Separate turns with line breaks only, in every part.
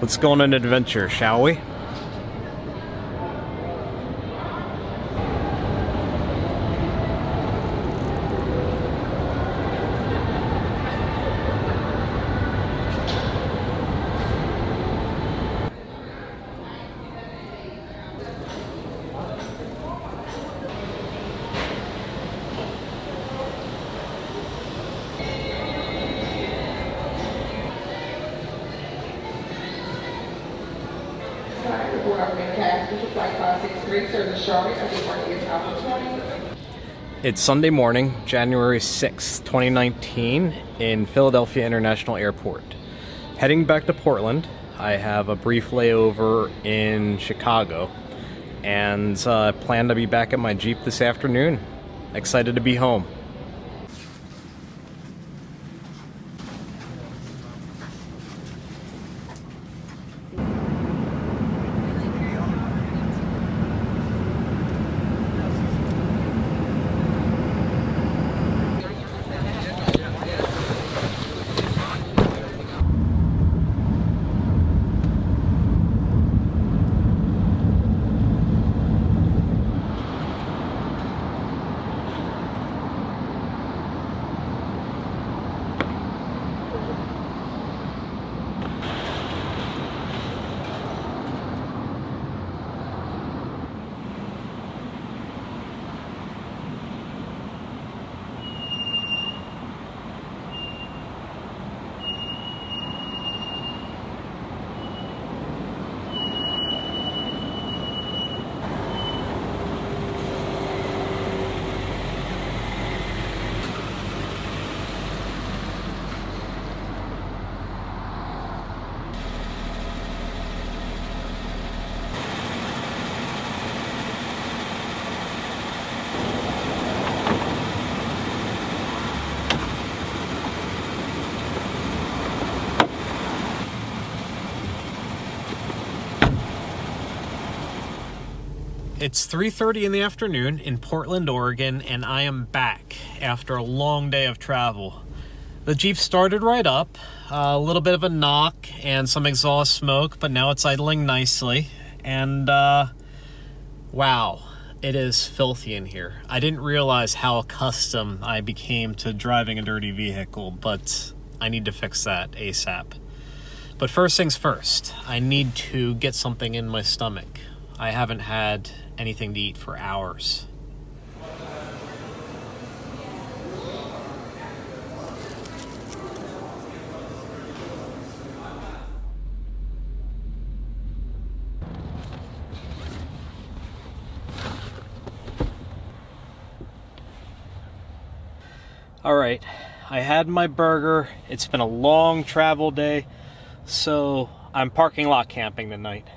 Let's go on an adventure, shall we? It's Sunday morning, January 6th, 2019, in Philadelphia International Airport. Heading back to Portland, I have a brief layover in Chicago, and I plan to be back at my Jeep this afternoon. Excited to be home. It's 3:30 in the afternoon in Portland, Oregon, and I am back after a long day of travel. The Jeep started right up, a little bit of a knock and some exhaust smoke, but now it's idling nicely. And wow, it is filthy in here. I didn't realize how accustomed I became to driving a dirty vehicle, but I need to fix that ASAP. But first things first, I need to get something in my stomach. I haven't had anything to eat for hours. All right, I had my burger. It's been a long travel day, so I'm parking lot camping tonight.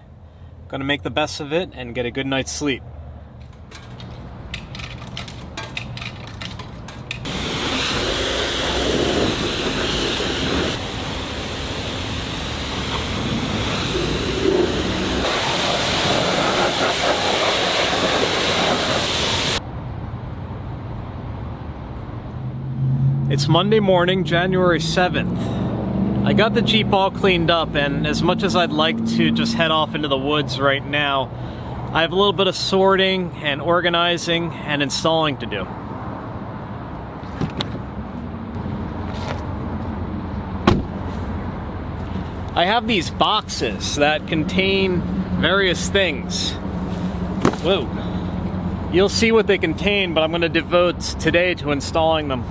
Gonna make the best of it and get a good night's sleep. It's Monday morning, January 7th. I got the Jeep all cleaned up, and as much as I'd like to just head off into the woods right now, I have a little bit of sorting and organizing and installing to do. I have these boxes that contain various things. Whoa. You'll see what they contain, but I'm going to devote today to installing them.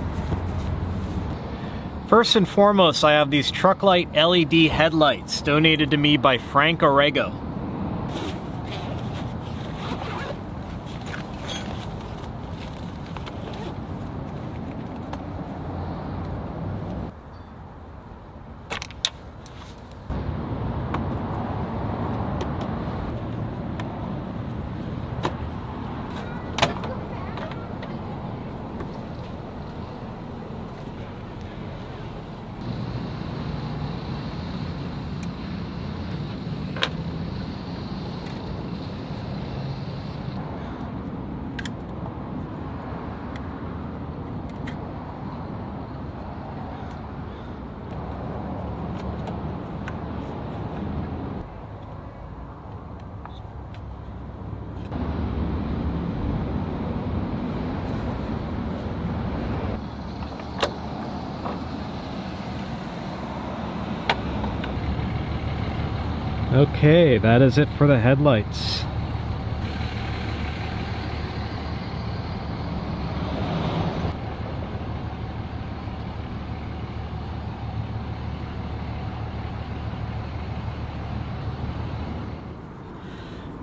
First and foremost, I have these truck light LED headlights donated to me by Frank Orego. Okay, that is it for the headlights.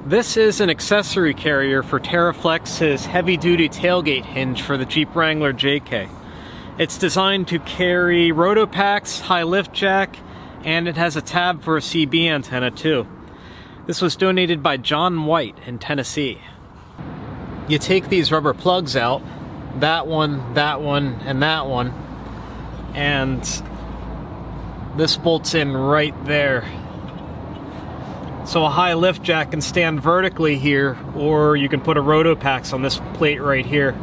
This is an accessory carrier for TerraFlex's heavy-duty tailgate hinge for the Jeep Wrangler JK. It's designed to carry rotopacks, high lift jack, and it has a tab for a CB antenna too. This was donated by John White in Tennessee. You take these rubber plugs out, that one, and that one, and this bolts in right there. So a high lift jack can stand vertically here, or you can put a rotopacks on this plate right here.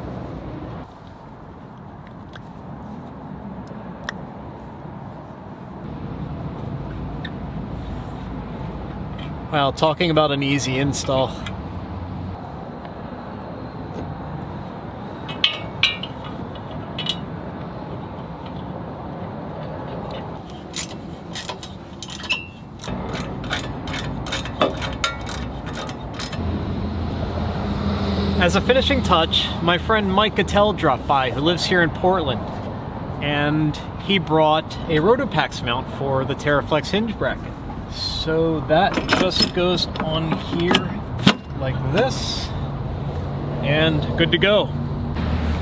Wow, talking about an easy install. As a finishing touch, my friend Mike Cattell dropped by, who lives here in Portland, and he brought a rotopacks mount for the TerraFlex hinge bracket. So that just goes on here like this, and good to go.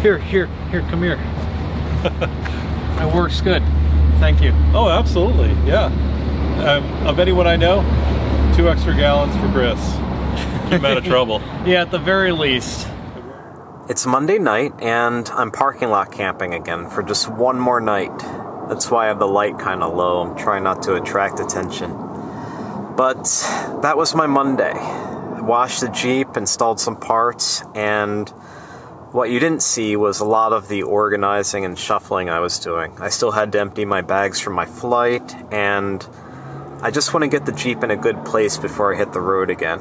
Here, come here. That works good. Thank you.
Oh, absolutely, yeah. Of anyone I know, 2 extra gallons for Chris. Keep him out of trouble.
Yeah, at the very least.
It's Monday night, and I'm parking lot camping again for just one more night. That's why I have the light kind of low. I'm trying not to attract attention. But that was my Monday. I washed the Jeep, installed some parts, and what you didn't see was a lot of the organizing and shuffling I was doing. I still had to empty my bags from my flight, and I just want to get the Jeep in a good place before I hit the road again.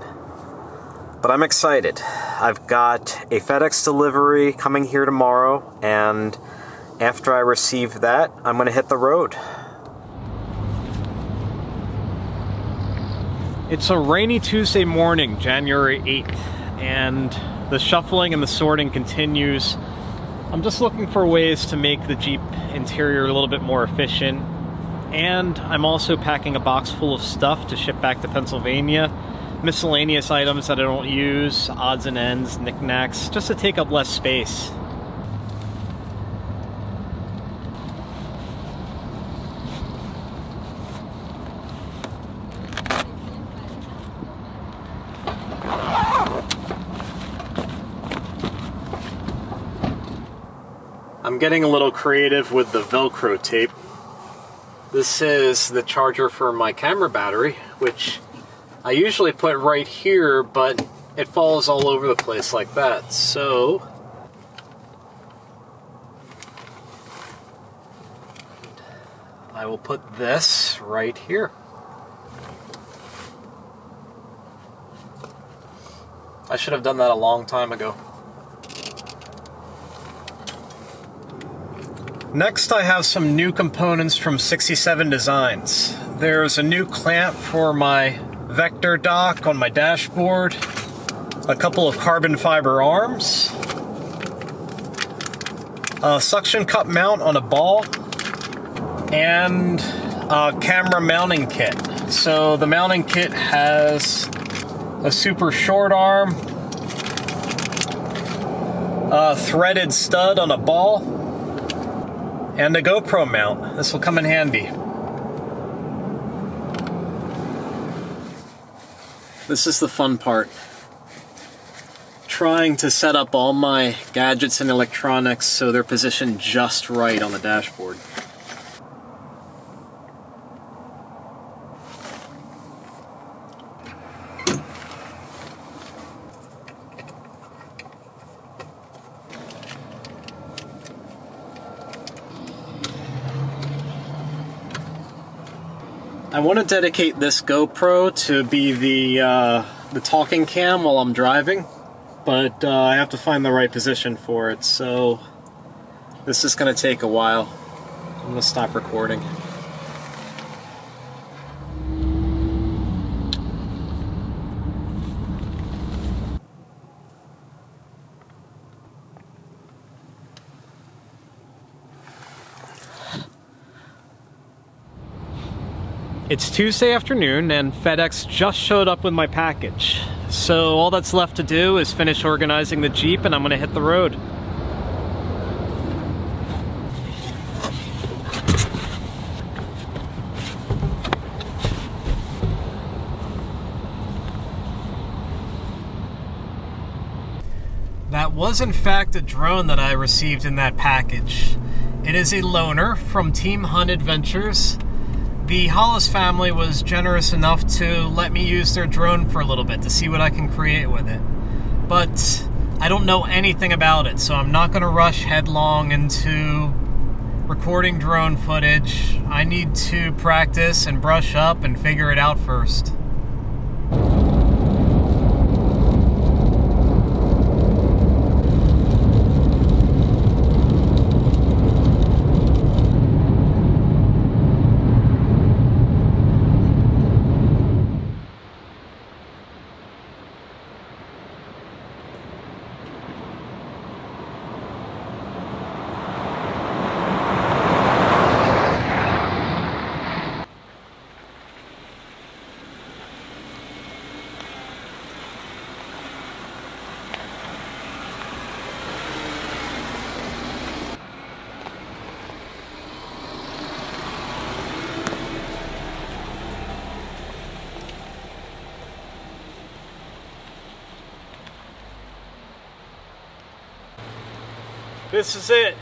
But I'm excited. I've got a FedEx delivery coming here tomorrow, and after I receive that, I'm going to hit the road.
It's a rainy Tuesday morning, January 8th, and the shuffling and the sorting continues. I'm just looking for ways to make the Jeep interior a little bit more efficient, and I'm also packing a box full of stuff to ship back to Pennsylvania. Miscellaneous items that I don't use, odds and ends, knickknacks, just to take up less space. I'm getting a little creative with the Velcro tape. This is the charger for my camera battery, which I usually put right here, but it falls all over the place like that. So I will put this right here. I should have done that a long time ago. Next, I have some new components from 67 Designs. There's a new clamp for my vector dock on my dashboard, a couple of carbon fiber arms, a suction cup mount on a ball, and a camera mounting kit. So the mounting kit has a super short arm, a threaded stud on a ball, and a GoPro mount. This will come in handy. This is the fun part. Trying to set up all my gadgets and electronics so they're positioned just right on the dashboard. I want to dedicate this GoPro to be the talking cam while I'm driving, but I have to find the right position for it, so this is going to take a while. I'm going to stop recording. It's Tuesday afternoon and FedEx just showed up with my package. So all that's left to do is finish organizing the Jeep and I'm gonna hit the road. That was in fact a drone that I received in that package. It is a loaner from Team Hunt Adventures. The Hollis family was generous enough to let me use their drone for a little bit to see what I can create with it. But I don't know anything about it, so I'm not going to rush headlong into recording drone footage. I need to practice and brush up and figure it out first. This is it.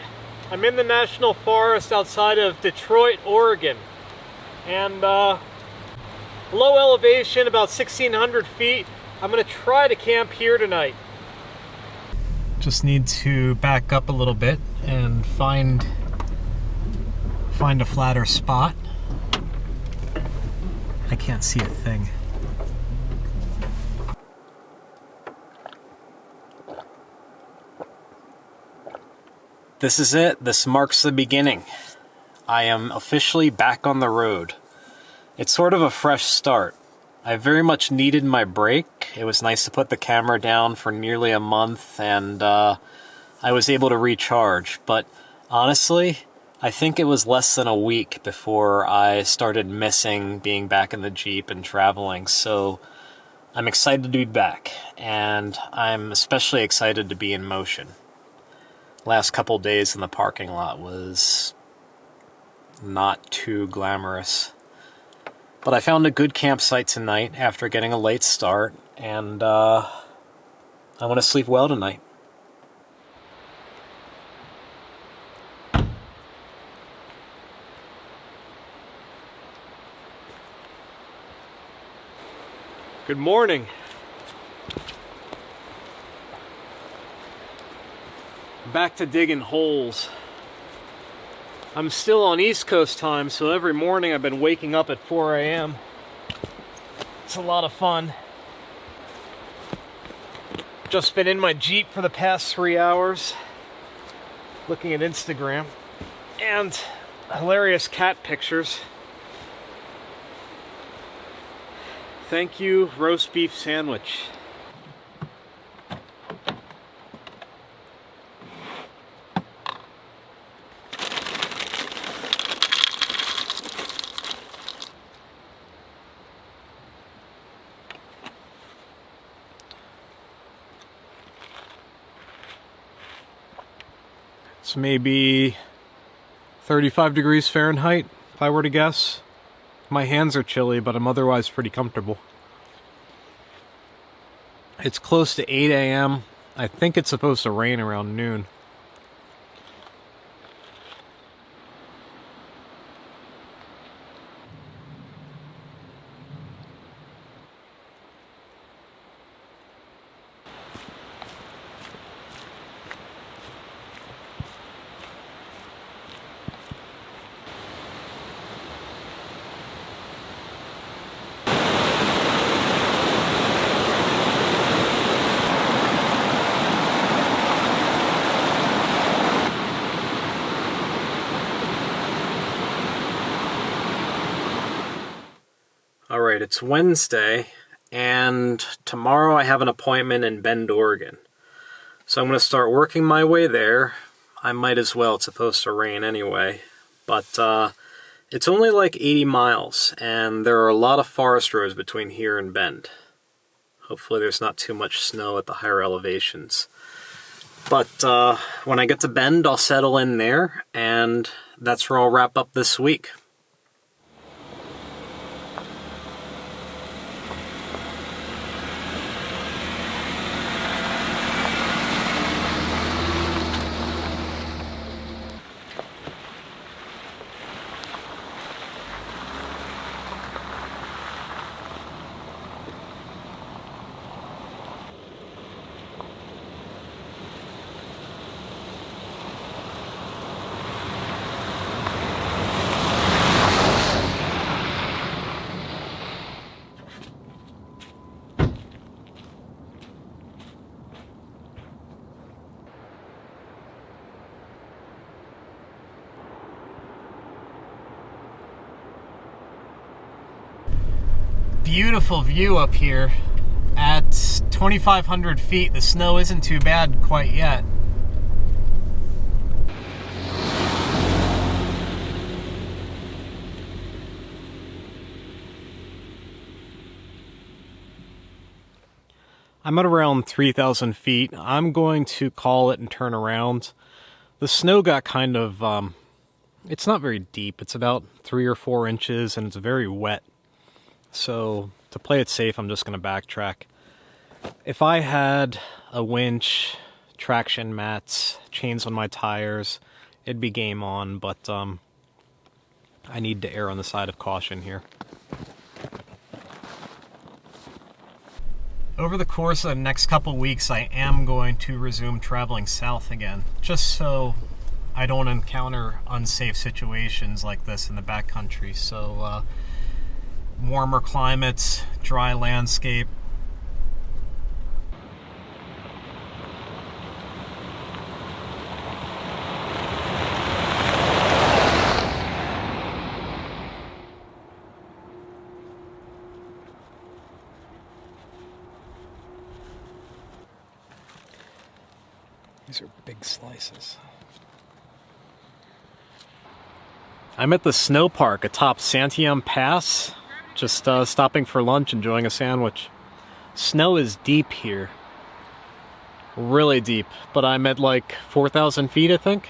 I'm in the National Forest outside of Detroit, Oregon. And low elevation, about 1,600 feet. I'm gonna try to camp here tonight. Just need to back up a little bit and find a flatter spot. I can't see a thing. This is it. This marks the beginning. I am officially back on the road. It's sort of a fresh start. I very much needed my break. It was nice to put the camera down for nearly a month and I was able to recharge. But honestly, I think it was less than a week before I started missing being back in the Jeep and traveling. So I'm excited to be back, and I'm especially excited to be in motion. Last couple days in the parking lot was not too glamorous. But I found a good campsite tonight after getting a late start, and I want to sleep well tonight. Good morning. Back to digging holes. I'm still on East Coast time, so every morning I've been waking up at 4 a.m. It's a lot of fun. Just been in my Jeep for the past 3 hours, looking at Instagram, and hilarious cat pictures. Thank you, roast beef sandwich. It's maybe 35 degrees Fahrenheit, if I were to guess. My hands are chilly, but I'm otherwise pretty comfortable. It's close to 8 a.m. I think it's supposed to rain around noon. Alright, it's Wednesday, and tomorrow I have an appointment in Bend, Oregon. So I'm going to start working my way there. I might as well, it's supposed to rain anyway. But It's only like 80 miles, and there are a lot of forest roads between here and Bend. Hopefully there's not too much snow at the higher elevations. But when I get to Bend, I'll settle in there, and that's where I'll wrap up this week. Beautiful view up here. At 2,500 feet, the snow isn't too bad quite yet. I'm at around 3,000 feet. I'm going to call it and turn around. The snow got kind of, it's not very deep. It's about 3 or 4 inches, and it's very wet. So to play it safe, I'm just going to backtrack. If I had a winch, traction mats, chains on my tires, it'd be game on, but I need to err on the side of caution here. Over the course of the next couple weeks, I am going to resume traveling south again, just so I don't encounter unsafe situations like this in the backcountry. So warmer climates, dry landscape. These are big slices. I'm at the snow park atop Santiam Pass. Just stopping for lunch, enjoying a sandwich. Snow is deep here. Really deep, but I'm at like 4,000 feet, I think.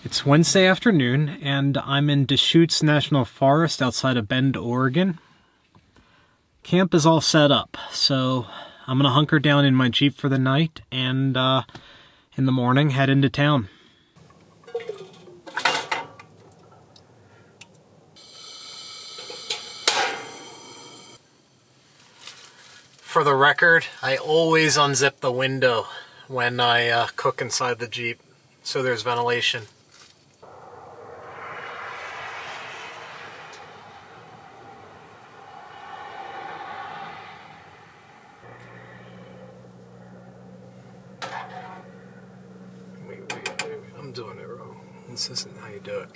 It's Wednesday afternoon, and I'm in Deschutes National Forest outside of Bend, Oregon. Camp is all set up, so I'm going to hunker down in my Jeep for the night, and in the morning head into town. For the record, I always unzip the window when I cook inside the Jeep, so there's ventilation. Wait, I'm doing it wrong. This isn't how you do it.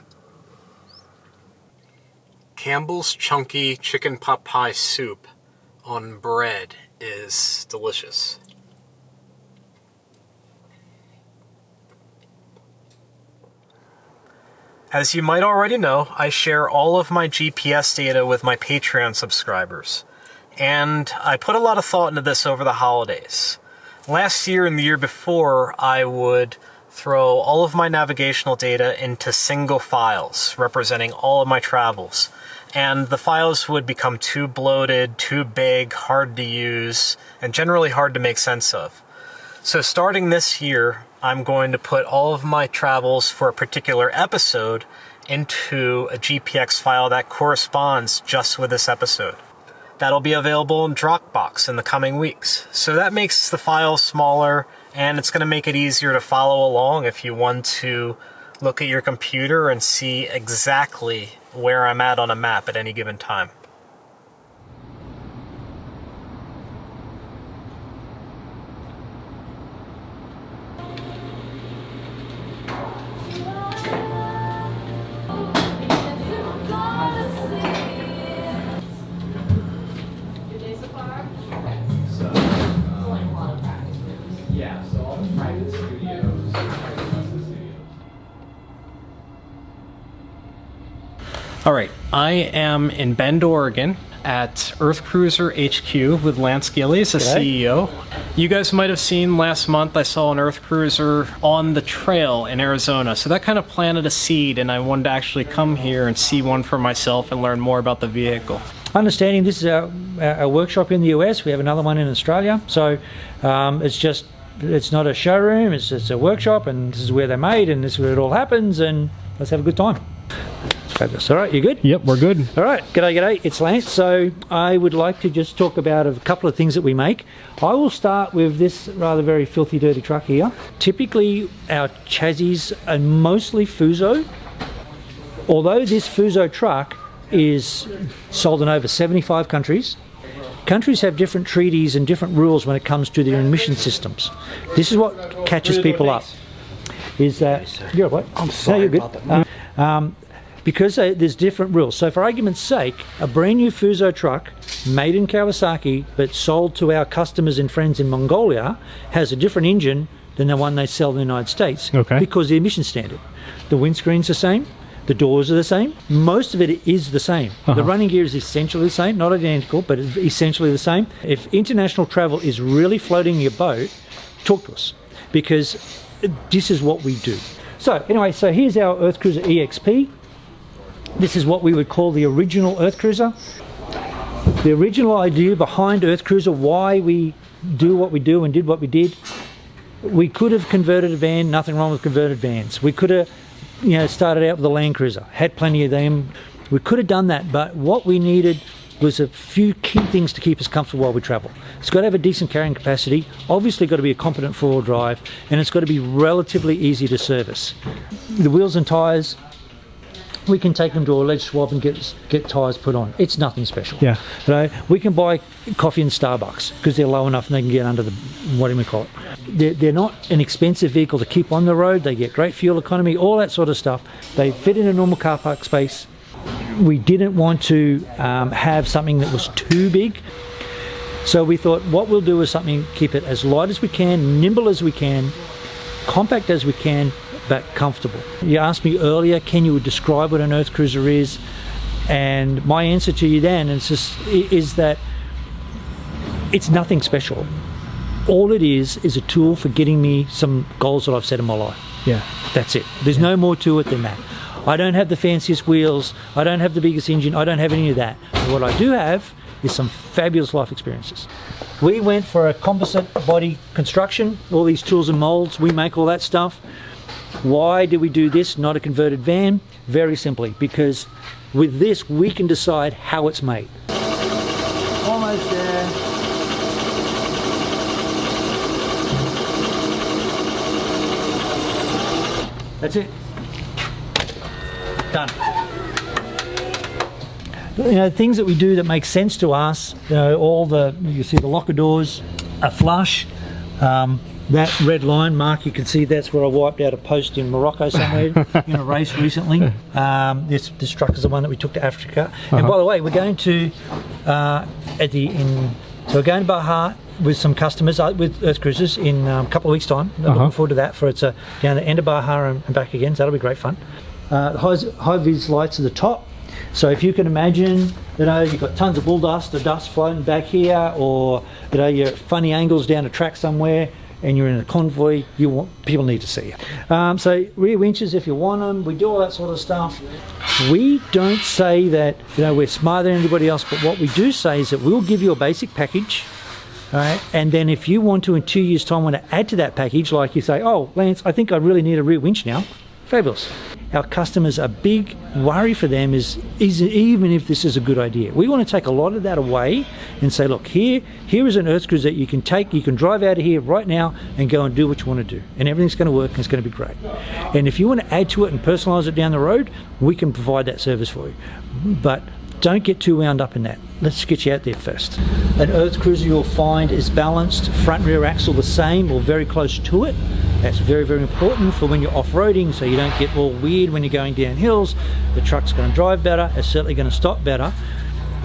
Campbell's Chunky Chicken Pot Pie Soup on bread is delicious. As you might already know, I share all of my GPS data with my Patreon subscribers, and I put a lot of thought into this over the holidays. Last year and the year before, I would throw all of my navigational data into single files representing all of my travels, and the files would become too bloated, too big, hard to use, and generally hard to make sense of. So starting this year, I'm going to put all of my travels for a particular episode into a GPX file that corresponds just with this episode. That'll be available in Dropbox in the coming weeks. So that makes the file smaller, and it's going to make it easier to follow along if you want to look at your computer and see exactly where I'm at on a map at any given time. All right, I am in Bend, Oregon at EarthCruiser HQ with Lance Gillies, the CEO. You guys might have seen last month I saw an EarthCruiser on the trail in Arizona, so that kind of planted a seed, and I wanted to actually come here and see one for myself and learn more about the vehicle.
Understanding this is our workshop in the US, we have another one in Australia, so it's not a showroom, it's a workshop, and this is where they're made, and this is where it all happens, and let's have a good time. Fabulous. All right, you good?
Yep, we're good.
All right, g'day, it's Lance. So I would like to just talk about a couple of things that we make. I will start with this rather very filthy, dirty truck here. Typically, our chassis are mostly Fuso. Although this Fuso truck is sold in over 75 countries, countries have different treaties and different rules when it comes to their emission systems. This is what catches people up. Is that... You're what?
I'm sorry.
No, you're good. Because there's different rules. So for argument's sake, a brand new Fuso truck made in Kawasaki but sold to our customers and friends in Mongolia has a different engine than the one they sell in the United States, because the emission standard. The windscreen's the same, the doors are the same, most of it is the same. The running gear is essentially the same, not identical, but essentially the same. If international travel is really floating your boat, talk to us, because this is what we do. So anyway, so here's our EarthCruiser EXP. This is what we would call the original EarthCruiser. The original idea behind EarthCruiser, why we do what we do and did what we did, we could have converted a van, nothing wrong with converted vans. We could have, started out with a Land Cruiser, had plenty of them. We could have done that, but what we needed was a few key things to keep us comfortable while we travel. It's got to have a decent carrying capacity, obviously got to be a competent four-wheel drive, and it's got to be relatively easy to service. The wheels and tyres, we can take them to a ledge swap and get tyres put on. It's nothing special.
Yeah.
We can buy coffee in Starbucks because they're low enough and they can get under the, what do we call it? They're not an expensive vehicle to keep on the road. They get great fuel economy, all that sort of stuff. They fit in a normal car park space. We didn't want to have something that was too big. So we thought what we'll do is something, keep it as light as we can, nimble as we can, compact as we can, but comfortable. You asked me earlier, can you describe what an EarthCruiser is? And my answer to you then is that it's nothing special. All it is a tool for getting me some goals that I've set in my life.
Yeah.
That's it. There's no more to it than that. I don't have the fanciest wheels. I don't have the biggest engine. I don't have any of that. But what I do have is some fabulous life experiences. We went for a composite body construction, all these tools and molds. We make all that stuff. Why did we do this, not a converted van? Very simply, because with this we can decide how it's made. Almost there. That's it. Done. Things that we do that make sense to us, you see the locker doors are flush. That red line mark, you can see that's where I wiped out a post in Morocco somewhere in a race recently. This truck is the one that we took to Africa. And by the way, we're going to we're going to Baja with some customers with EarthCruisers in a couple of weeks' time. Looking forward to that. It's down the end of Baja and back again. So that'll be great fun. High vis lights at the top. So if you can imagine, you've got tons of bull dust or dust floating back here, or you're at funny angles down a track somewhere, and you're in a convoy, people need to see you. So rear winches if you want them, we do all that sort of stuff. We don't say that we're smarter than anybody else, but what we do say is that we'll give you a basic package, all right? And then if you want to, in 2 years' time, want to add to that package, like you say, oh, Lance, I think I really need a rear winch now, fabulous. our customers, a big worry for them is even if this is a good idea. We want to take a lot of that away and say, look, here is an EarthCruiser that you can take, you can drive out of here right now and go and do what you want to do. And everything's going to work and it's going to be great. And if you want to add to it and personalize it down the road, we can provide that service for you. But don't get too wound up in that. Let's get you out there first. An EarthCruiser you'll find is balanced, front rear axle the same or very close to it. That's very, very important for when you're off-roading, so you don't get all weird when you're going down hills. The truck's going to drive better, it's certainly going to stop better.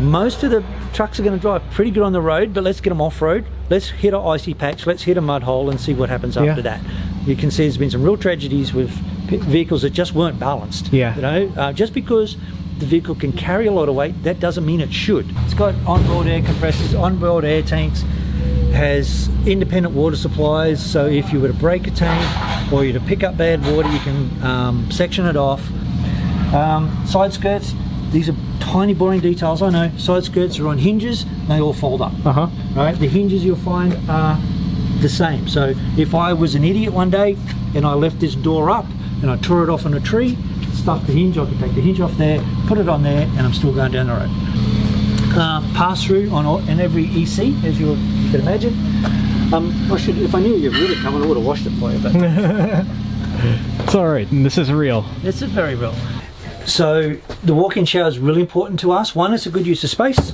Most of the trucks are going to drive pretty good on the road, but let's get them off-road. Let's hit an icy patch, let's hit a mud hole and see what happens after that. You can see there's been some real tragedies with vehicles that just weren't balanced. You know, just because the vehicle can carry a lot of weight, that doesn't mean it should. It's got onboard air compressors, onboard air tanks, has independent water supplies, so if you were to break a tank or you were to pick up bad water, you can section it off. Side skirts, these are tiny boring details, I know. Side skirts are on hinges, they all fold up. Right, the hinges you'll find are the same. So if I was an idiot one day and I left this door up and I tore it off on a tree, stuff the hinge, I could take the hinge off there, put it on there, and I'm still going down the road. Pass through on every EC, as you can imagine. If I knew you were really coming, I would have washed it for you. But
it's all right. This is real.
This is very real. So the walk-in shower is really important to us. One, it's a good use of space.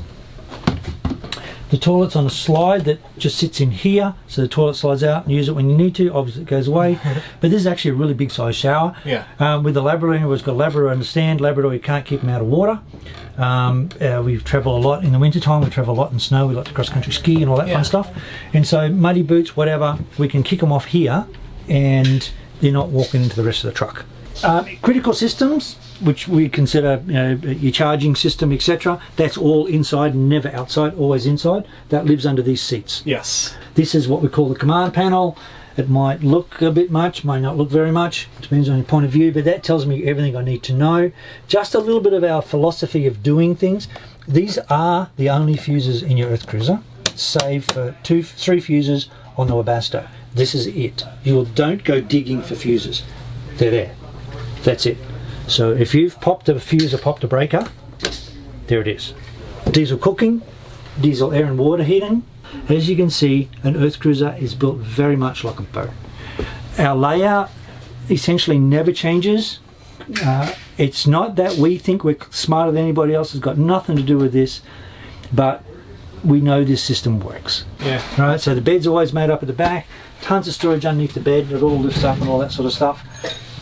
The toilet's on a slide that just sits in here, so the toilet slides out and use it when you need to. Obviously it goes away, but this is actually a really big size shower. With the Labrador, we've got Labrador, understand Labrador, you can't keep them out of water. We travel a lot in the winter time, we travel a lot in snow, we like to cross country ski and all that fun stuff, and so muddy boots, whatever, we can kick them off here and they're not walking into the rest of the truck. Critical systems, which we consider, you know, your charging system, etc., that's all inside, never outside, always inside. That lives under these seats. This is what we call the command panel. It might look a bit much, might not look very much, depends on your point of view, but that tells me everything I need to know. Just a little bit of our philosophy of doing things. These are the only fuses in your EarthCruiser, save for 3 fuses on the Webasto. This is it. You don't go digging for fuses. They're there. That's it. So if you've popped a fuse or popped a breaker, there it is. Diesel cooking, diesel air and water heating. As you can see, an EarthCruiser is built very much like a boat. Our layout essentially never changes. It's not that we think we're smarter than anybody else. It's got nothing to do with this, but we know this system works. Right, so the bed's always made up at the back, tons of storage underneath the bed, it all lifts up and all that sort of stuff.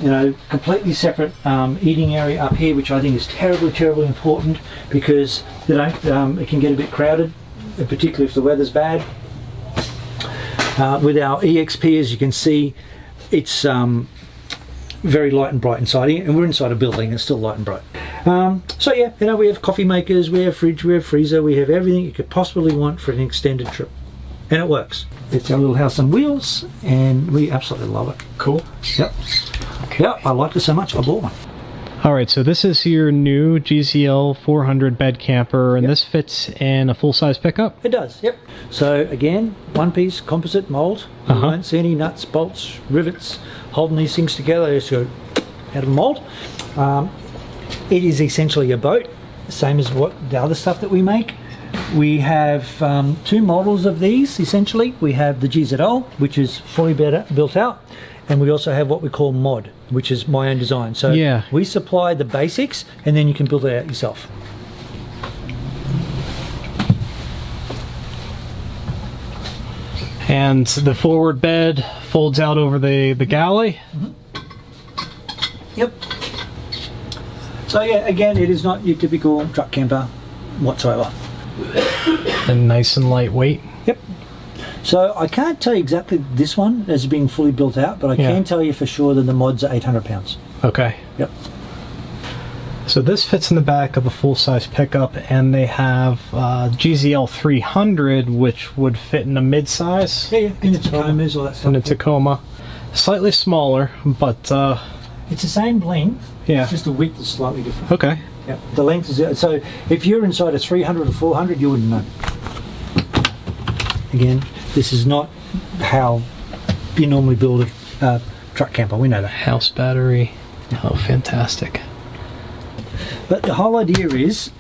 You know, completely separate eating area up here, which I think is terribly important, because, you know, it can get a bit crowded, particularly if the weather's bad. With our EXP, as you can see, it's very light and bright inside here, and we're inside a building, it's still light and bright. So yeah, you know, we have coffee makers, we have fridge, we have freezer, we have everything you could possibly want for an extended trip, and it works. It's our little house on wheels, and we absolutely love it.
Cool.
Yep. Yep, I liked it so much, I bought one.
All right, so this is your new GZL 400 bed camper, and this fits in a full-size pickup?
It does, yep. So again, one-piece composite mold. You won't see any nuts, bolts, rivets holding these things together. Just go out of the mold. It is essentially a boat, same as what the other stuff that we make. We have 2 models of these, essentially. We have the GZL, which is fully built out, and we also have what we call mod, which is my own design. So we supply the basics, and then you can build it out yourself.
And the forward bed folds out over the galley?
Yep. So yeah, again, it is not your typical truck camper whatsoever.
And nice and lightweight.
Yep. So I can't tell you exactly this one as being fully built out, but I can tell you for sure that the mods are 800 pounds.
Okay.
Yep.
So this fits in the back of a full-size pickup, and they have GZL 300, which would fit in a mid-size.
Yeah, in the Tacomas, all that stuff.
In a Tacoma. Slightly smaller, but...
it's the same length,
yeah.
It's just the width is slightly different.
Okay.
Yep. The length is... So if you're inside a 300 or 400, you wouldn't know. Again, this is not how you normally build a truck camper, we know that.
House battery. Oh, fantastic.
But the whole idea is,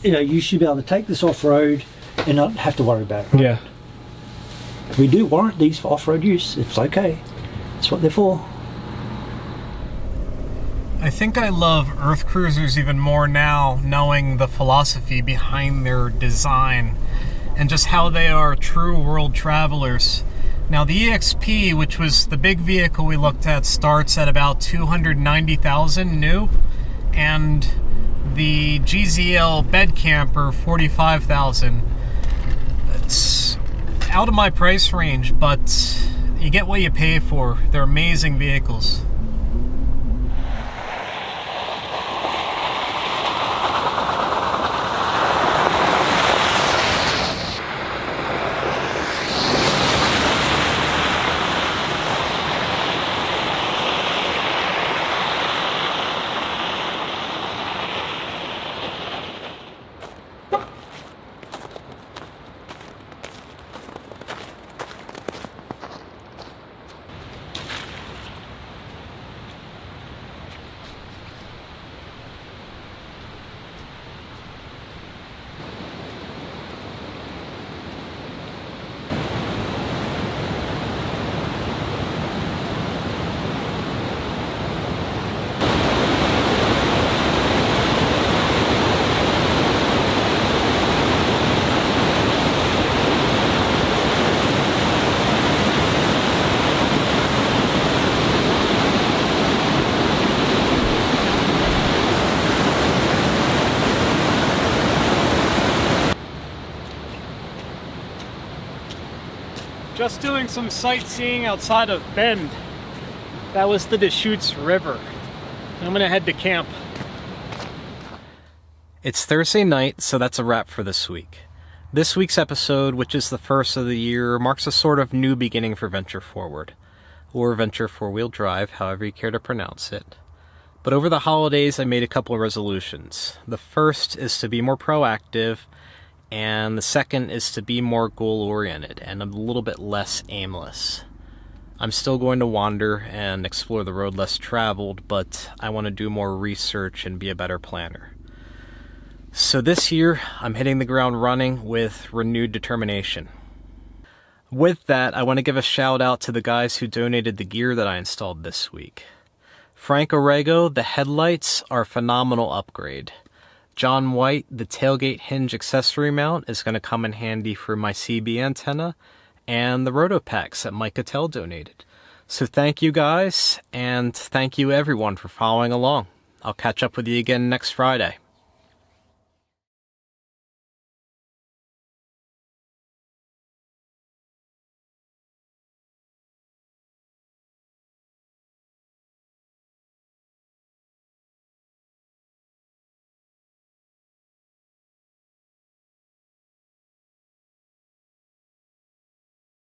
you should be able to take this off-road and not have to worry about it. Right?
Yeah.
We do warrant these for off-road use. It's okay. That's what they're for.
I think I love EarthCruisers even more now, knowing the philosophy behind their design and just how they are true world travelers. Now the EXP, which was the big vehicle we looked at, starts at about 290,000 new, and the GZL bed camper 45,000. It's out of my price range, but you get what you pay for. They're amazing vehicles. Just doing some sightseeing outside of Bend. That was the Deschutes River. I'm gonna head to camp. It's Thursday night, so that's a wrap for this week. This week's episode, which is the first of the year, marks a sort of new beginning for Venture Forward, or Venture Four-Wheel Drive, however you care to pronounce it. But over the holidays, I made a couple of resolutions. The first is to be more proactive, and the second is to be more goal-oriented and a little bit less aimless. I'm still going to wander and explore the road less traveled, but I want to do more research and be a better planner. So this year, I'm hitting the ground running with renewed determination. With that, I want to give a shout out to the guys who donated the gear that I installed this week. Frank Orego, the headlights are a phenomenal upgrade. John White, the tailgate hinge accessory mount, is going to come in handy for my CB antenna, and the roto packs that Mike Cattell donated. So thank you guys, and thank you everyone for following along. I'll catch up with you again next Friday.